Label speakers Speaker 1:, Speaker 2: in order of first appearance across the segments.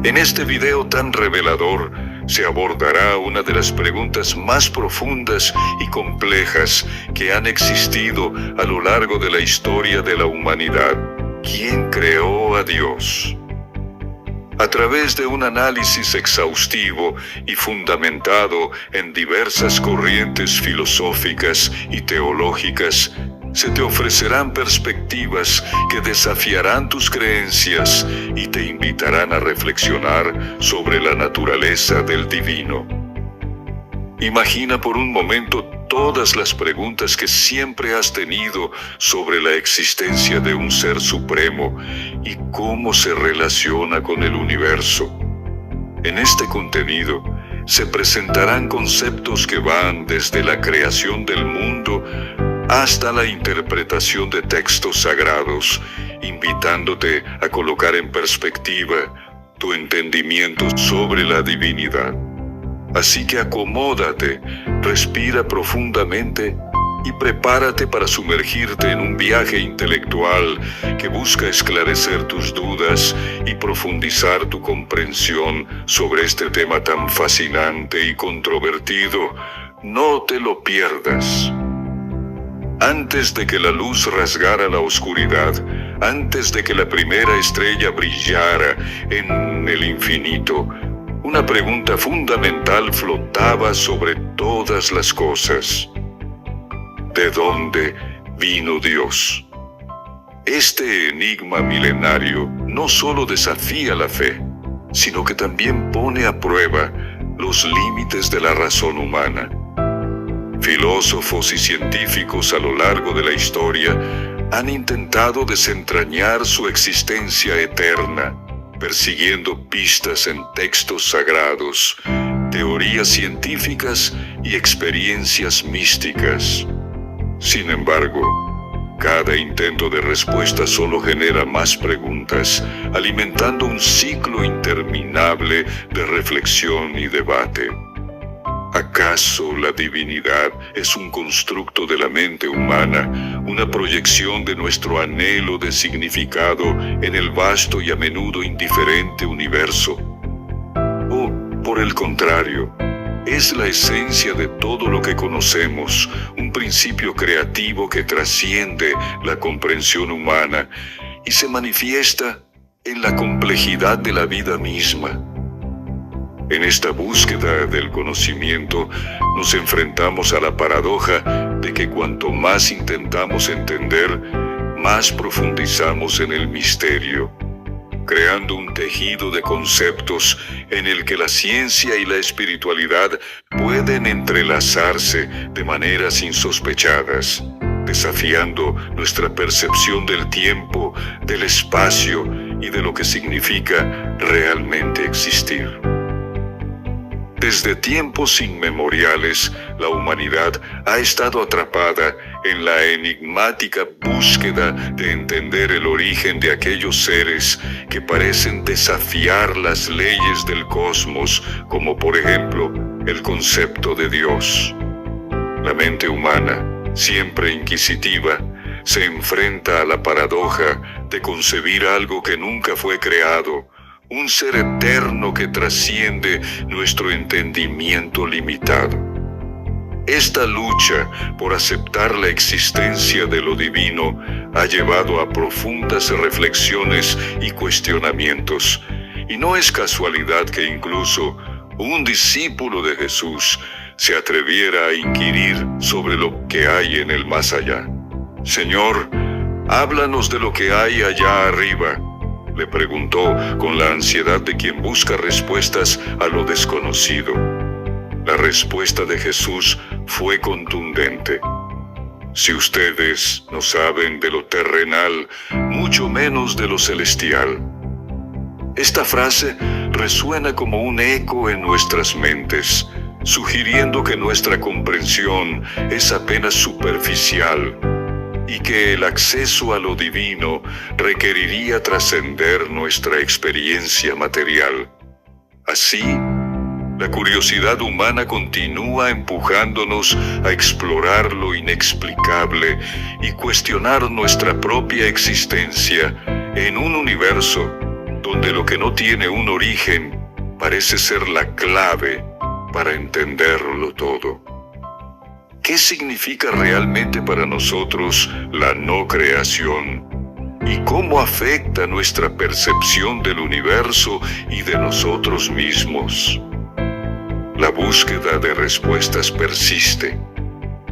Speaker 1: En este video tan revelador se abordará una de las preguntas más profundas y complejas que han existido a lo largo de la historia de la humanidad. ¿Quién creó a Dios? A través de un análisis exhaustivo y fundamentado en diversas corrientes filosóficas y teológicas, se te ofrecerán perspectivas que desafiarán tus creencias y te invitarán a reflexionar sobre la naturaleza del divino. Imagina por un momento todas las preguntas que siempre has tenido sobre la existencia de un ser supremo y cómo se relaciona con el universo. En este contenido se presentarán conceptos que van desde la creación del mundo hasta la interpretación de textos sagrados, invitándote a colocar en perspectiva tu entendimiento sobre la divinidad. Así que acomódate, respira profundamente y prepárate para sumergirte en un viaje intelectual que busca esclarecer tus dudas y profundizar tu comprensión sobre este tema tan fascinante y controvertido. No te lo pierdas. Antes de que la luz rasgara la oscuridad, antes de que la primera estrella brillara en el infinito, una pregunta fundamental flotaba sobre todas las cosas. ¿De dónde vino Dios? Este enigma milenario no solo desafía la fe, sino que también pone a prueba los límites de la razón humana. Filósofos y científicos a lo largo de la historia han intentado desentrañar su existencia eterna, persiguiendo pistas en textos sagrados, teorías científicas y experiencias místicas. Sin embargo, cada intento de respuesta solo genera más preguntas, alimentando un ciclo interminable de reflexión y debate. ¿Acaso la divinidad es un constructo de la mente humana, una proyección de nuestro anhelo de significado en el vasto y a menudo indiferente universo? ¿O, por el contrario, es la esencia de todo lo que conocemos, un principio creativo que trasciende la comprensión humana y se manifiesta en la complejidad de la vida misma? En esta búsqueda del conocimiento nos enfrentamos a la paradoja de que cuanto más intentamos entender, más profundizamos en el misterio, creando un tejido de conceptos en el que la ciencia y la espiritualidad pueden entrelazarse de maneras insospechadas, desafiando nuestra percepción del tiempo, del espacio y de lo que significa realmente existir. Desde tiempos inmemoriales, la humanidad ha estado atrapada en la enigmática búsqueda de entender el origen de aquellos seres que parecen desafiar las leyes del cosmos, como por ejemplo el concepto de Dios. La mente humana, siempre inquisitiva, se enfrenta a la paradoja de concebir algo que nunca fue creado, un ser eterno que trasciende nuestro entendimiento limitado. Esta lucha por aceptar la existencia de lo divino ha llevado a profundas reflexiones y cuestionamientos, y no es casualidad que incluso un discípulo de Jesús se atreviera a inquirir sobre lo que hay en el más allá. Señor, háblanos de lo que hay allá arriba, le preguntó con la ansiedad de quien busca respuestas a lo desconocido. La respuesta de Jesús fue contundente. Si ustedes no saben de lo terrenal, mucho menos de lo celestial. Esta frase resuena como un eco en nuestras mentes, sugiriendo que nuestra comprensión es apenas superficial y que el acceso a lo divino requeriría trascender nuestra experiencia material. Así, la curiosidad humana continúa empujándonos a explorar lo inexplicable y cuestionar nuestra propia existencia en un universo donde lo que no tiene un origen parece ser la clave para entenderlo todo. ¿Qué significa realmente para nosotros la no creación? ¿Y cómo afecta nuestra percepción del universo y de nosotros mismos? La búsqueda de respuestas persiste,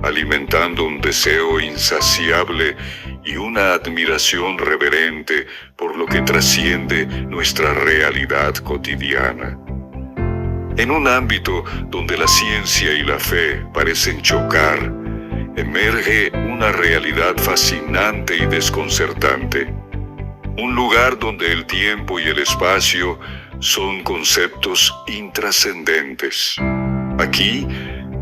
Speaker 1: alimentando un deseo insaciable y una admiración reverente por lo que trasciende nuestra realidad cotidiana. En un ámbito donde la ciencia y la fe parecen chocar, emerge una realidad fascinante y desconcertante. Un lugar donde el tiempo y el espacio son conceptos intrascendentes. Aquí,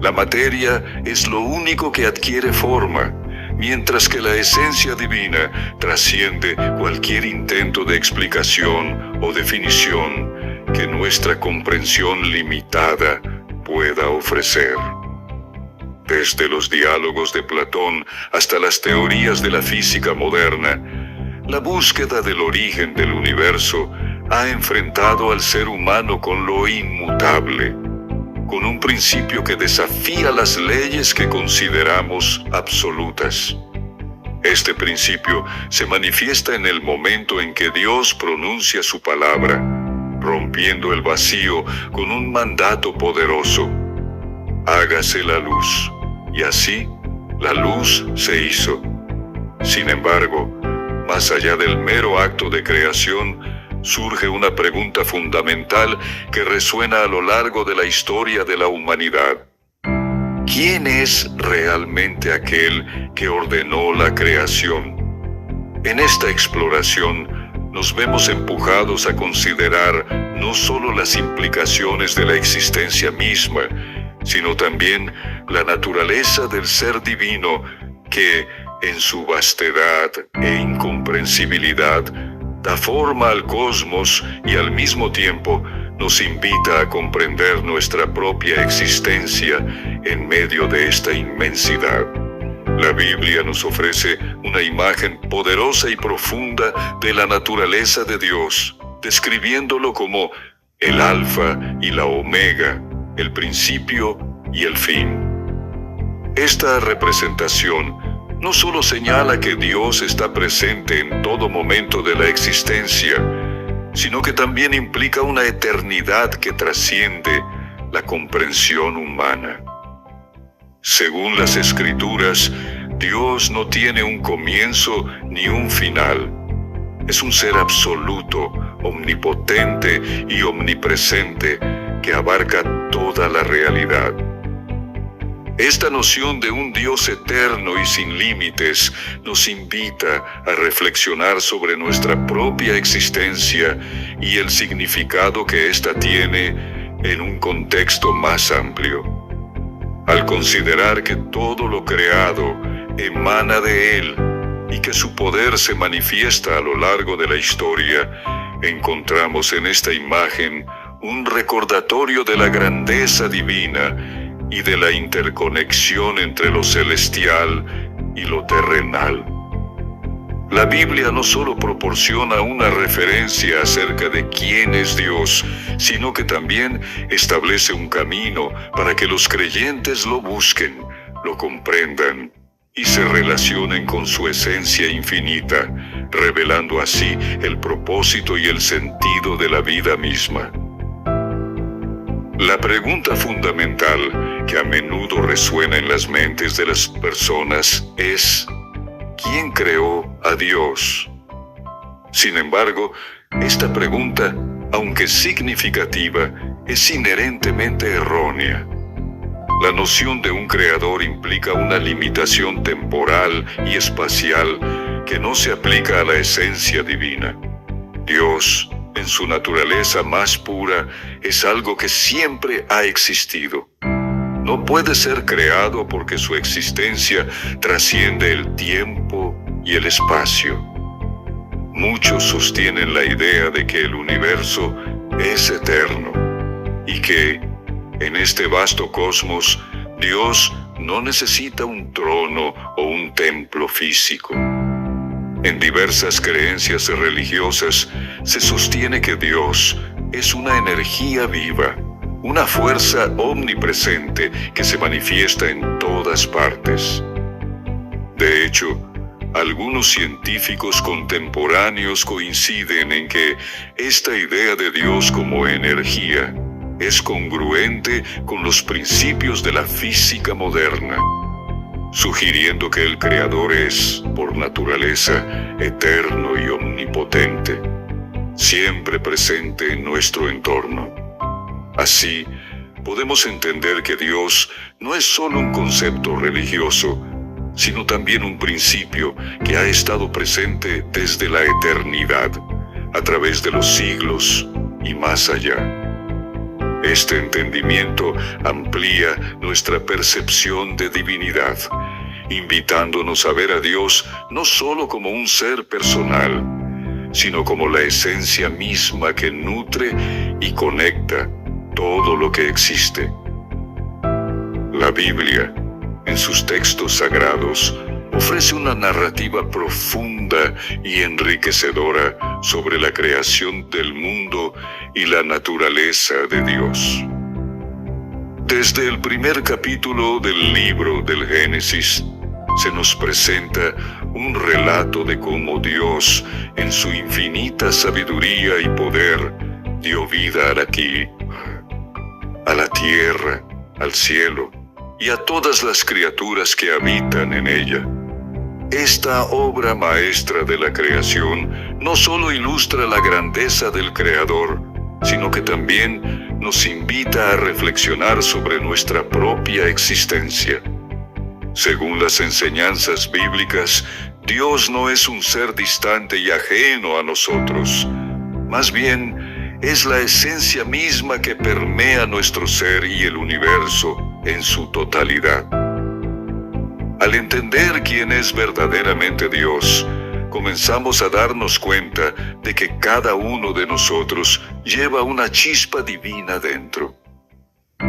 Speaker 1: la materia es lo único que adquiere forma, mientras que la esencia divina trasciende cualquier intento de explicación o definición que nuestra comprensión limitada pueda ofrecer. Desde los diálogos de Platón hasta las teorías de la física moderna, la búsqueda del origen del universo ha enfrentado al ser humano con lo inmutable, con un principio que desafía las leyes que consideramos absolutas. Este principio se manifiesta en el momento en que Dios pronuncia su palabra, rompiendo el vacío con un mandato poderoso: hágase la luz. Y así, la luz se hizo. Sin embargo, más allá del mero acto de creación, surge una pregunta fundamental que resuena a lo largo de la historia de la humanidad. ¿Quién es realmente aquel que ordenó la creación? En esta exploración, nos vemos empujados a considerar no solo las implicaciones de la existencia misma, sino también la naturaleza del ser divino que, en su vastedad e incomprensibilidad, da forma al cosmos y al mismo tiempo nos invita a comprender nuestra propia existencia en medio de esta inmensidad. La Biblia nos ofrece una imagen poderosa y profunda de la naturaleza de Dios, describiéndolo como el Alfa y la Omega, el principio y el fin. Esta representación no solo señala que Dios está presente en todo momento de la existencia, sino que también implica una eternidad que trasciende la comprensión humana. Según las Escrituras, Dios no tiene un comienzo ni un final. Es un ser absoluto, omnipotente y omnipresente que abarca toda la realidad. Esta noción de un Dios eterno y sin límites nos invita a reflexionar sobre nuestra propia existencia y el significado que ésta tiene en un contexto más amplio. Al considerar que todo lo creado emana de Él y que su poder se manifiesta a lo largo de la historia, encontramos en esta imagen un recordatorio de la grandeza divina y de la interconexión entre lo celestial y lo terrenal. La Biblia no solo proporciona una referencia acerca de quién es Dios, sino que también establece un camino para que los creyentes lo busquen, lo comprendan y se relacionen con su esencia infinita, revelando así el propósito y el sentido de la vida misma. La pregunta fundamental que a menudo resuena en las mentes de las personas es: ¿quién creó a Dios? Sin embargo, esta pregunta, aunque significativa, es inherentemente errónea. La noción de un creador implica una limitación temporal y espacial que no se aplica a la esencia divina. Dios, en su naturaleza más pura, es algo que siempre ha existido. No puede ser creado porque su existencia trasciende el tiempo y el espacio. Muchos sostienen la idea de que el universo es eterno y que, en este vasto cosmos, Dios no necesita un trono o un templo físico. En diversas creencias religiosas se sostiene que Dios es una energía viva, una fuerza omnipresente que se manifiesta en todas partes. De hecho, algunos científicos contemporáneos coinciden en que esta idea de Dios como energía es congruente con los principios de la física moderna, sugiriendo que el Creador es, por naturaleza, eterno y omnipotente, siempre presente en nuestro entorno. Así, podemos entender que Dios no es solo un concepto religioso, sino también un principio que ha estado presente desde la eternidad, a través de los siglos y más allá. Este entendimiento amplía nuestra percepción de divinidad, invitándonos a ver a Dios no solo como un ser personal, sino como la esencia misma que nutre y conecta todo lo que existe. La Biblia, en sus textos sagrados, ofrece una narrativa profunda y enriquecedora sobre la creación del mundo y la naturaleza de Dios. Desde el primer capítulo del libro del Génesis, se nos presenta un relato de cómo Dios, en su infinita sabiduría y poder, dio vida a la tierra, al cielo y a todas las criaturas que habitan en ella. Esta obra maestra de la creación no solo ilustra la grandeza del Creador, sino que también nos invita a reflexionar sobre nuestra propia existencia. Según las enseñanzas bíblicas, Dios no es un ser distante y ajeno a nosotros. Más bien, es la esencia misma que permea nuestro ser y el universo en su totalidad. Al entender quién es verdaderamente Dios, comenzamos a darnos cuenta de que cada uno de nosotros lleva una chispa divina dentro.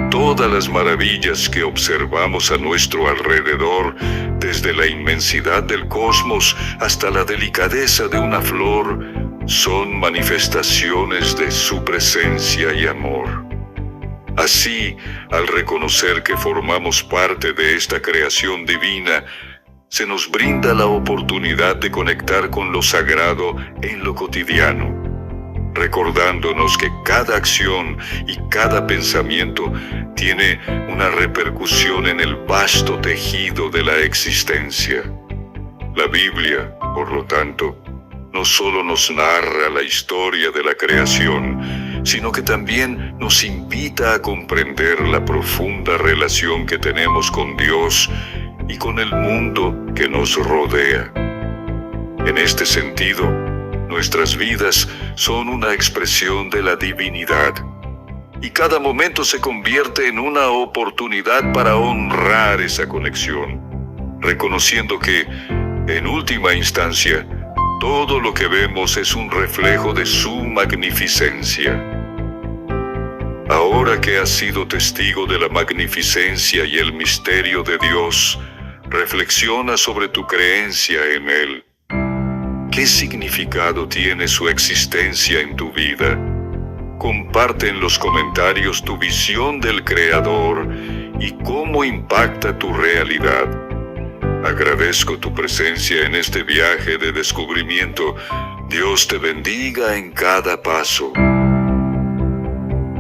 Speaker 1: Todas las maravillas que observamos a nuestro alrededor, desde la inmensidad del cosmos hasta la delicadeza de una flor, son manifestaciones de su presencia y amor. Así, al reconocer que formamos parte de esta creación divina, se nos brinda la oportunidad de conectar con lo sagrado en lo cotidiano, recordándonos que cada acción y cada pensamiento tiene una repercusión en el vasto tejido de la existencia. La Biblia, por lo tanto, no solo nos narra la historia de la creación, sino que también nos invita a comprender la profunda relación que tenemos con Dios y con el mundo que nos rodea. En este sentido, nuestras vidas son una expresión de la divinidad, y cada momento se convierte en una oportunidad para honrar esa conexión, reconociendo que, en última instancia, todo lo que vemos es un reflejo de su magnificencia. Ahora que has sido testigo de la magnificencia y el misterio de Dios, reflexiona sobre tu creencia en Él. ¿Qué significado tiene su existencia en tu vida? Comparte en los comentarios tu visión del Creador y cómo impacta tu realidad. Agradezco tu presencia en este viaje de descubrimiento. Dios te bendiga en cada paso.